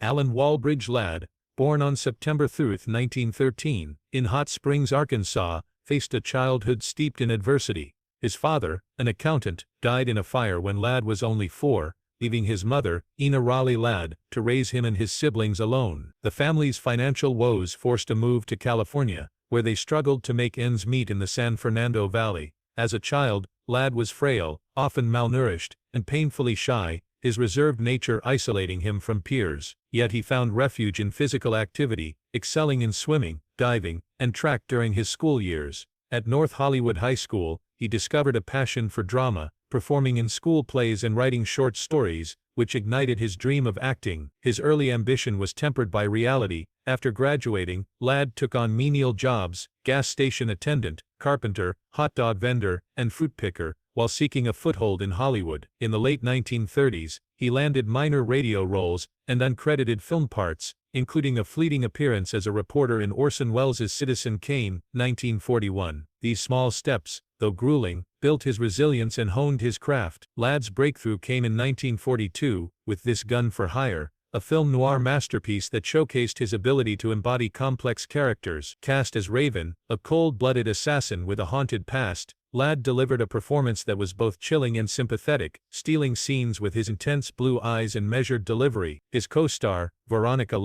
Alan Walbridge Ladd, born on September 3, 1913, in Hot Springs, Arkansas, faced a childhood steeped in adversity. His father, an accountant, died in a fire when Ladd was only 4, leaving his mother, Ina Raleigh Ladd, to raise him and his siblings alone. The family's financial woes forced a move to California, where they struggled to make ends meet in the San Fernando Valley. As a child, Ladd was frail, often malnourished, and painfully shy, his reserved nature isolating him from peers. Yet he found refuge in physical activity, excelling in swimming, diving, and track during his school years. At North Hollywood High School, he discovered a passion for drama, performing in school plays and writing short stories, which ignited his dream of acting. His early ambition was tempered by reality. After graduating, Ladd took on menial jobs: gas station attendant, carpenter, hot dog vendor, and fruit picker, while seeking a foothold in Hollywood. In the late 1930s, he landed minor radio roles and uncredited film parts, including a fleeting appearance as a reporter in Orson Welles' Citizen Kane, 1941. These small steps, though grueling, built his resilience and honed his craft. Ladd's breakthrough came in 1942, with This Gun for Hire, a film noir masterpiece that showcased his ability to embody complex characters. Cast as Raven, a cold-blooded assassin with a haunted past, Ladd delivered a performance that was both chilling and sympathetic, stealing scenes with his intense blue eyes and measured delivery. His co-star, Veronica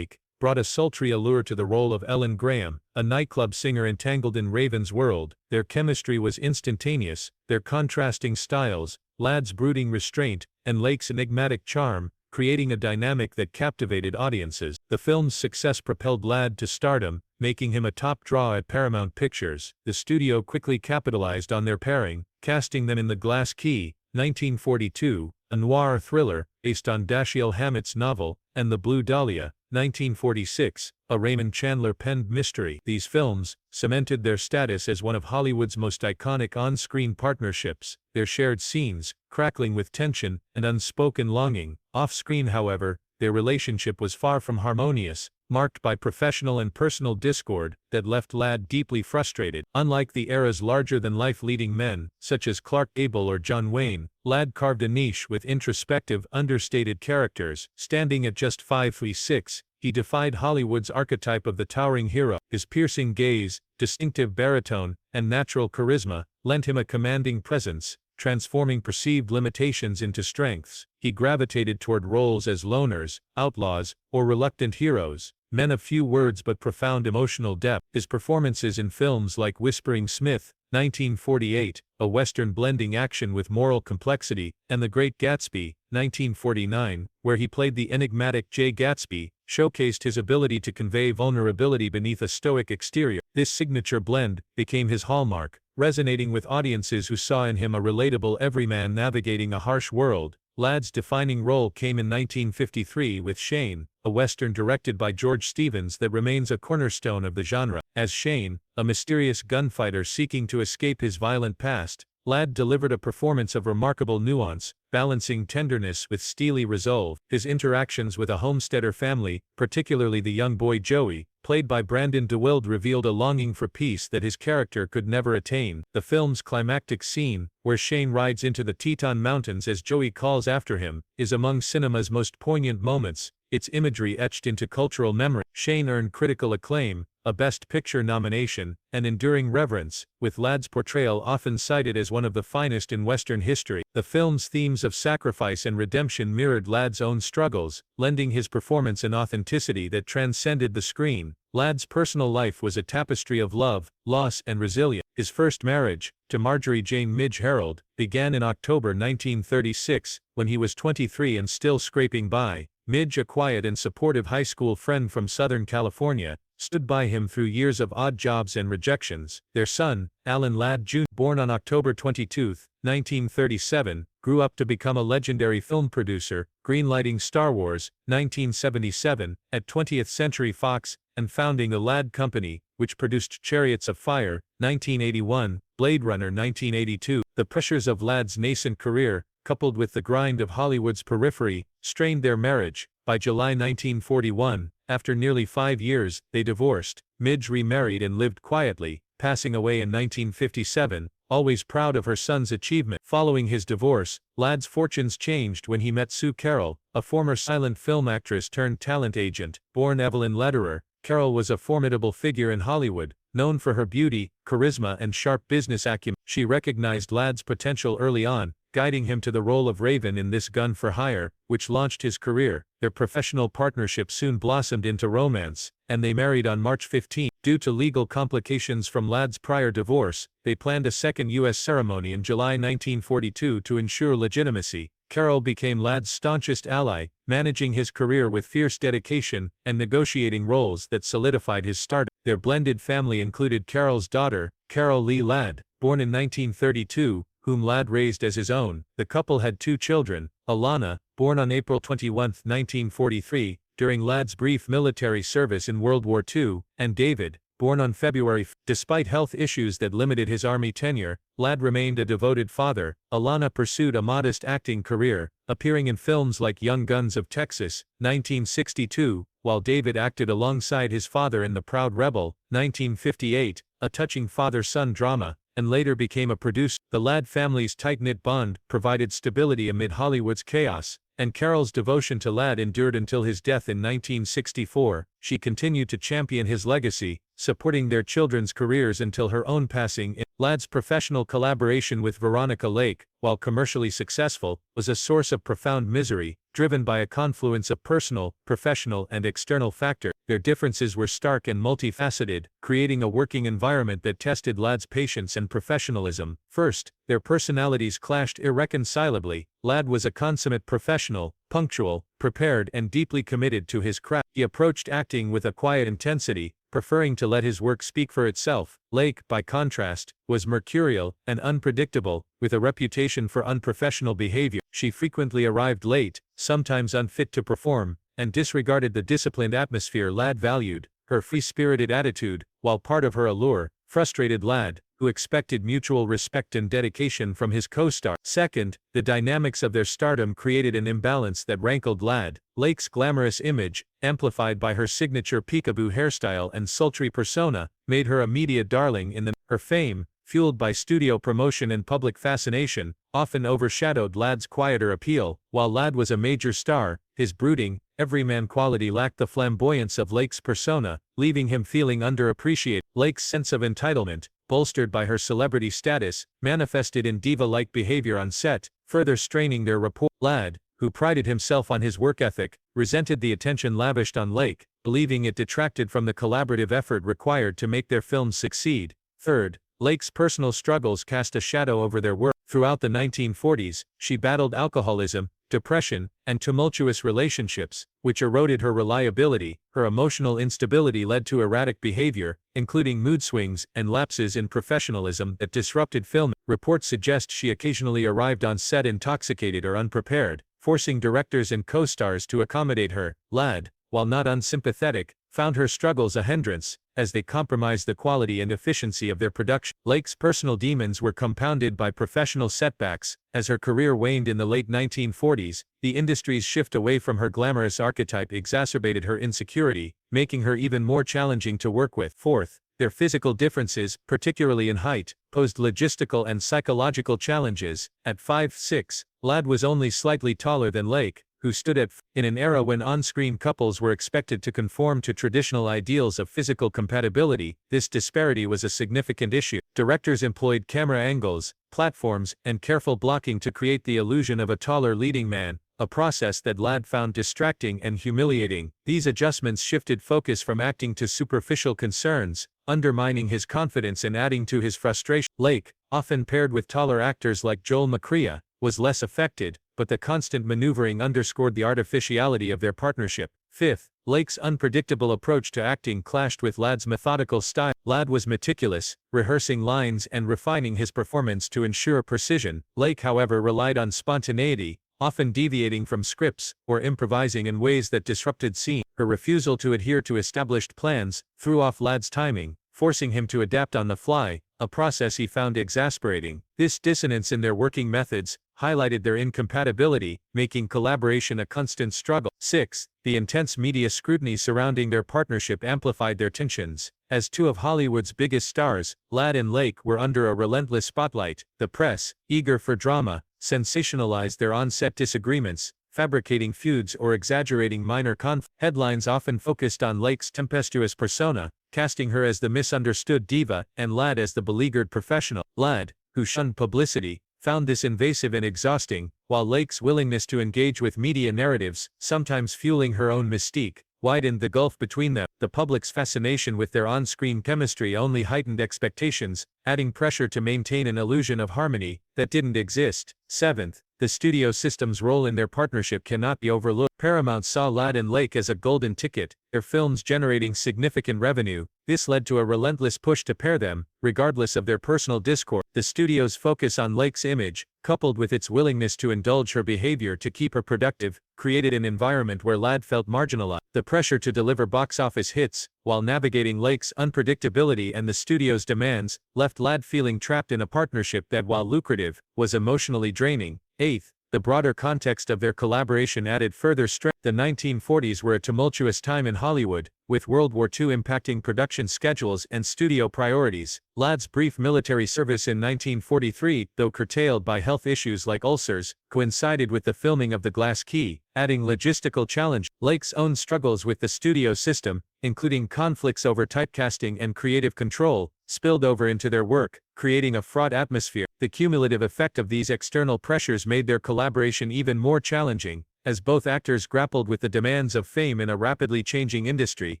brought a sultry allure to the role of Ellen Graham, a nightclub singer entangled in Raven's world. Their chemistry was instantaneous, their contrasting styles, Ladd's brooding restraint, and Lake's enigmatic charm, creating a dynamic that captivated audiences. The film's success propelled Ladd to stardom, making him a top draw at Paramount Pictures. The studio quickly capitalized on their pairing, casting them in The Glass Key, 1942, a noir thriller based on Dashiell Hammett's novel, and The Blue Dahlia, 1946, a Raymond Chandler-penned mystery. These films cemented their status as one of Hollywood's most iconic on-screen partnerships, their shared scenes crackling with tension and unspoken longing. Off-screen, however, their relationship was far from harmonious, marked by professional and personal discord that left Ladd deeply frustrated. Unlike the era's larger-than-life leading men, such as Clark Gable or John Wayne, Ladd carved a niche with introspective, understated characters. Standing at just 5'6", he defied Hollywood's archetype of the towering hero. His piercing gaze, distinctive baritone, and natural charisma lent him a commanding presence, transforming perceived limitations into strengths. He gravitated toward roles as loners, outlaws, or reluctant heroes, men of few words but profound emotional depth. His performances in films like Whispering Smith, 1948, a Western blending action with moral complexity, and The Great Gatsby, 1949, where he played the enigmatic Jay Gatsby, showcased his ability to convey vulnerability beneath a stoic exterior. This signature blend became his hallmark, resonating with audiences who saw in him a relatable everyman navigating a harsh world. Ladd's defining role came in 1953 with Shane, a Western directed by George Stevens that remains a cornerstone of the genre. As Shane, a mysterious gunfighter seeking to escape his violent past, Ladd delivered a performance of remarkable nuance, balancing tenderness with steely resolve. His interactions with a homesteader family, particularly the young boy Joey, played by Brandon DeWild, revealed a longing for peace that his character could never attain. The film's climactic scene, where Shane rides into the Teton Mountains as Joey calls after him, is among cinema's most poignant moments, its imagery etched into cultural memory. Shane earned critical acclaim, a Best Picture nomination, and enduring reverence, with Ladd's portrayal often cited as one of the finest in Western history. The film's themes of sacrifice and redemption mirrored Ladd's own struggles, lending his performance an authenticity that transcended the screen. Ladd's personal life was a tapestry of love, loss, and resilience. His first marriage, to Marjorie Jane Midge Harold, began in October 1936, when he was 23 and still scraping by. Midge, a quiet and supportive high school friend from Southern California, stood by him through years of odd jobs and rejections. Their son, Alan Ladd Jr., born on October 22, 1937, grew up to become a legendary film producer, greenlighting Star Wars, 1977, at 20th Century Fox, and founding the Ladd Company, which produced Chariots of Fire, 1981, Blade Runner 1982. The pressures of Ladd's nascent career, coupled with the grind of Hollywood's periphery, strained their marriage. By July 1941, after nearly 5 years, they divorced. Midge remarried and lived quietly, passing away in 1957, always proud of her son's achievement. Following his divorce, Ladd's fortunes changed when he met Sue Carroll, a former silent film actress turned talent agent. Born Evelyn Lederer, Carroll was a formidable figure in Hollywood, known for her beauty, charisma and sharp business acumen. She recognized Ladd's potential early on, guiding him to the role of Raven in This Gun for Hire, which launched his career. Their professional partnership soon blossomed into romance, and they married on March 15. Due to legal complications from Ladd's prior divorce, they planned a second U.S. ceremony in July 1942 to ensure legitimacy. Carroll became Ladd's staunchest ally, managing his career with fierce dedication and negotiating roles that solidified his stardom. Their blended family included Carroll's daughter, Carol Lee Ladd, born in 1932, whom Ladd raised as his own. The couple had 2 children, Alana, born on April 21, 1943, during Ladd's brief military service in World War II, and David, born on February 5. Despite health issues that limited his Army tenure, Ladd remained a devoted father. Alana pursued a modest acting career, appearing in films like Young Guns of Texas, 1962, while David acted alongside his father in The Proud Rebel, 1958, a touching father-son drama, and later became a producer. The Ladd family's tight-knit bond provided stability amid Hollywood's chaos, and Carroll's devotion to Ladd endured until his death in 1964. She continued to champion his legacy, supporting their children's careers until her own passing. Ladd's professional collaboration with Veronica Lake, while commercially successful, was a source of profound misery, driven by a confluence of personal, professional and external factors. Their differences were stark and multifaceted, creating a working environment that tested Ladd's patience and professionalism. First, their personalities clashed irreconcilably. Ladd was a consummate professional, punctual, prepared and deeply committed to his craft. He approached acting with a quiet intensity, preferring to let his work speak for itself. Lake, by contrast, was mercurial and unpredictable, with a reputation for unprofessional behavior. She frequently arrived late, sometimes unfit to perform, and disregarded the disciplined atmosphere Ladd valued. Her free-spirited attitude, while part of her allure, frustrated Ladd, who expected mutual respect and dedication from his co-star. Second, the dynamics of their stardom created an imbalance that rankled Ladd. Lake's glamorous image, amplified by her signature peekaboo hairstyle and sultry persona, made her a media darling in the. Her fame, fueled by studio promotion and public fascination, often overshadowed Ladd's quieter appeal. While Ladd was a major star, his brooding, everyman quality lacked the flamboyance of Lake's persona, leaving him feeling underappreciated. Lake's sense of entitlement, bolstered by her celebrity status, manifested in diva-like behavior on set, further straining their rapport. Ladd, who prided himself on his work ethic, resented the attention lavished on Lake, believing it detracted from the collaborative effort required to make their films succeed. Third, Lake's personal struggles cast a shadow over their work. Throughout the 1940s, she battled alcoholism, depression, and tumultuous relationships, which eroded her reliability. Her emotional instability led to erratic behavior, including mood swings and lapses in professionalism that disrupted filming. Reports suggest she occasionally arrived on set intoxicated or unprepared, forcing directors and co-stars to accommodate her. Ladd, while not unsympathetic, found her struggles a hindrance, as they compromised the quality and efficiency of their production. Lake's personal demons were compounded by professional setbacks. As her career waned in the late 1940s, the industry's shift away from her glamorous archetype exacerbated her insecurity, making her even more challenging to work with. Fourth, their physical differences, particularly in height, posed logistical and psychological challenges. At 5'6", Ladd was only slightly taller than Lake, who stood at in an era when on-screen couples were expected to conform to traditional ideals of physical compatibility. This disparity was a significant issue. Directors employed camera angles, platforms, and careful blocking to create the illusion of a taller leading man, a process that Ladd found distracting and humiliating. These adjustments shifted focus from acting to superficial concerns, undermining his confidence and adding to his frustration. Lake, often paired with taller actors like Joel McCrea, was less affected, but the constant maneuvering underscored the artificiality of their partnership. Fifth, Lake's unpredictable approach to acting clashed with Ladd's methodical style. Ladd was meticulous, rehearsing lines and refining his performance to ensure precision. Lake, however, relied on spontaneity, often deviating from scripts or improvising in ways that disrupted scenes. Her refusal to adhere to established plans threw off Ladd's timing, forcing him to adapt on the fly, a process he found exasperating. This dissonance in their working methods, highlighted their incompatibility, making collaboration a constant struggle. 6. The intense media scrutiny surrounding their partnership amplified their tensions. As two of Hollywood's biggest stars, Ladd and Lake were under a relentless spotlight. The press, eager for drama, sensationalized their on-set disagreements, fabricating feuds or exaggerating minor conflicts. Headlines often focused on Lake's tempestuous persona, casting her as the misunderstood diva and Ladd as the beleaguered professional. Ladd, who shunned publicity, found this invasive and exhausting, while Lake's willingness to engage with media narratives, sometimes fueling her own mystique, widened the gulf between them. The public's fascination with their on-screen chemistry only heightened expectations, adding pressure to maintain an illusion of harmony that didn't exist. 7th, the studio system's role in their partnership cannot be overlooked. Paramount saw Ladd and Lake as a golden ticket, their films generating significant revenue. This led to a relentless push to pair them, regardless of their personal discord. The studio's focus on Lake's image, coupled with its willingness to indulge her behavior to keep her productive, created an environment where Ladd felt marginalized. The pressure to deliver box office hits, while navigating Lake's unpredictability and the studio's demands, left Ladd feeling trapped in a partnership that, while lucrative, was emotionally draining. 8th, the broader context of their collaboration added further strength. The 1940s were a tumultuous time in Hollywood, with World War II impacting production schedules and studio priorities. Ladd's brief military service in 1943, though curtailed by health issues like ulcers, coincided with the filming of The Glass Key, adding logistical challenge. Lake's own struggles with the studio system, including conflicts over typecasting and creative control, spilled over into their work, creating a fraught atmosphere. The cumulative effect of these external pressures made their collaboration even more challenging, as both actors grappled with the demands of fame in a rapidly changing industry.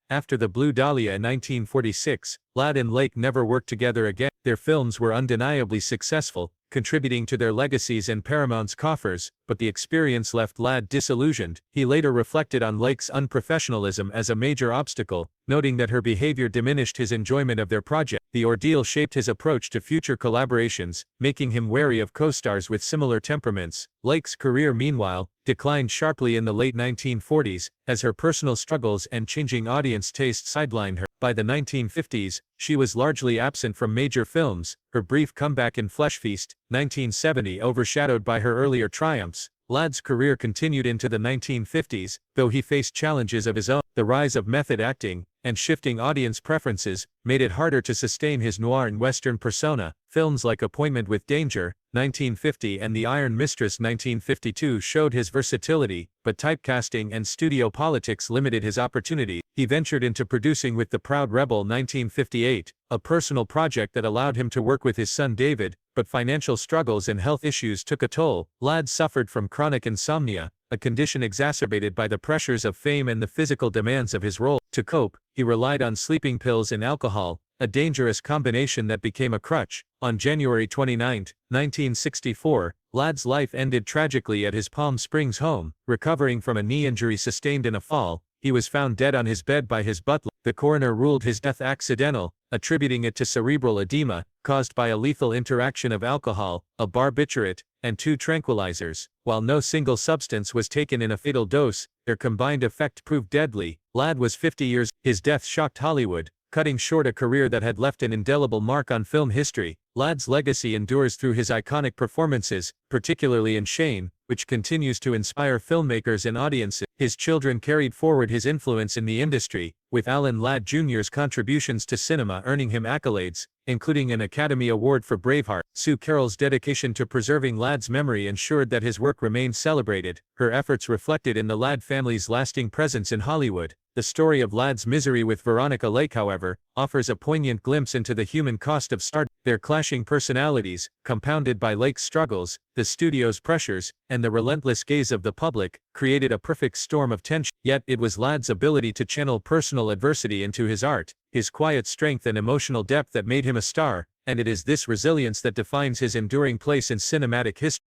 After The Blue Dahlia in 1946, Ladd and Lake never worked together again. Their films were undeniably successful, contributing to their legacies and Paramount's coffers, but the experience left Ladd disillusioned. He later reflected on Lake's unprofessionalism as a major obstacle, noting that her behavior diminished his enjoyment of their project. The ordeal shaped his approach to future collaborations, making him wary of co-stars with similar temperaments. Lake's career, meanwhile, declined sharply in the late 1940s, as her personal struggles and changing audience tastes sidelined her. By the 1950s, she was largely absent from major films, her brief comeback in Flesh Feast, 1970, overshadowed by her earlier triumphs. Ladd's career continued into the 1950s, though he faced challenges of his own. The rise of method acting, and shifting audience preferences, made it harder to sustain his noir and western persona. Films like Appointment with Danger, 1950, and The Iron Mistress, 1952, showed his versatility, but typecasting and studio politics limited his opportunities. He ventured into producing with The Proud Rebel, 1958, a personal project that allowed him to work with his son David, but financial struggles and health issues took a toll. Ladd suffered from chronic insomnia, a condition exacerbated by the pressures of fame and the physical demands of his role. To cope, he relied on sleeping pills and alcohol, a dangerous combination that became a crutch. On January 29, 1964, Ladd's life ended tragically at his Palm Springs home. Recovering from a knee injury sustained in a fall, he was found dead on his bed by his butler. The coroner ruled his death accidental, attributing it to cerebral edema, caused by a lethal interaction of alcohol, a barbiturate, and 2 tranquilizers. While no single substance was taken in a fatal dose, their combined effect proved deadly. Ladd was 50 years. His death shocked Hollywood, cutting short a career that had left an indelible mark on film history. Ladd's legacy endures through his iconic performances, particularly in Shane, which continues to inspire filmmakers and audiences. His children carried forward his influence in the industry, with Alan Ladd Jr.'s contributions to cinema earning him accolades, including an Academy Award for Braveheart. Sue Carroll's dedication to preserving Ladd's memory ensured that his work remained celebrated, her efforts reflected in the Ladd family's lasting presence in Hollywood. The story of Ladd's misery with Veronica Lake, however, offers a poignant glimpse into the human cost of stardom. Their clashing personalities, compounded by Lake's struggles, the studio's pressures, and the relentless gaze of the public, created a perfect storm of tension. Yet it was Ladd's ability to channel personal adversity into his art, his quiet strength and emotional depth that made him a star, and it is this resilience that defines his enduring place in cinematic history.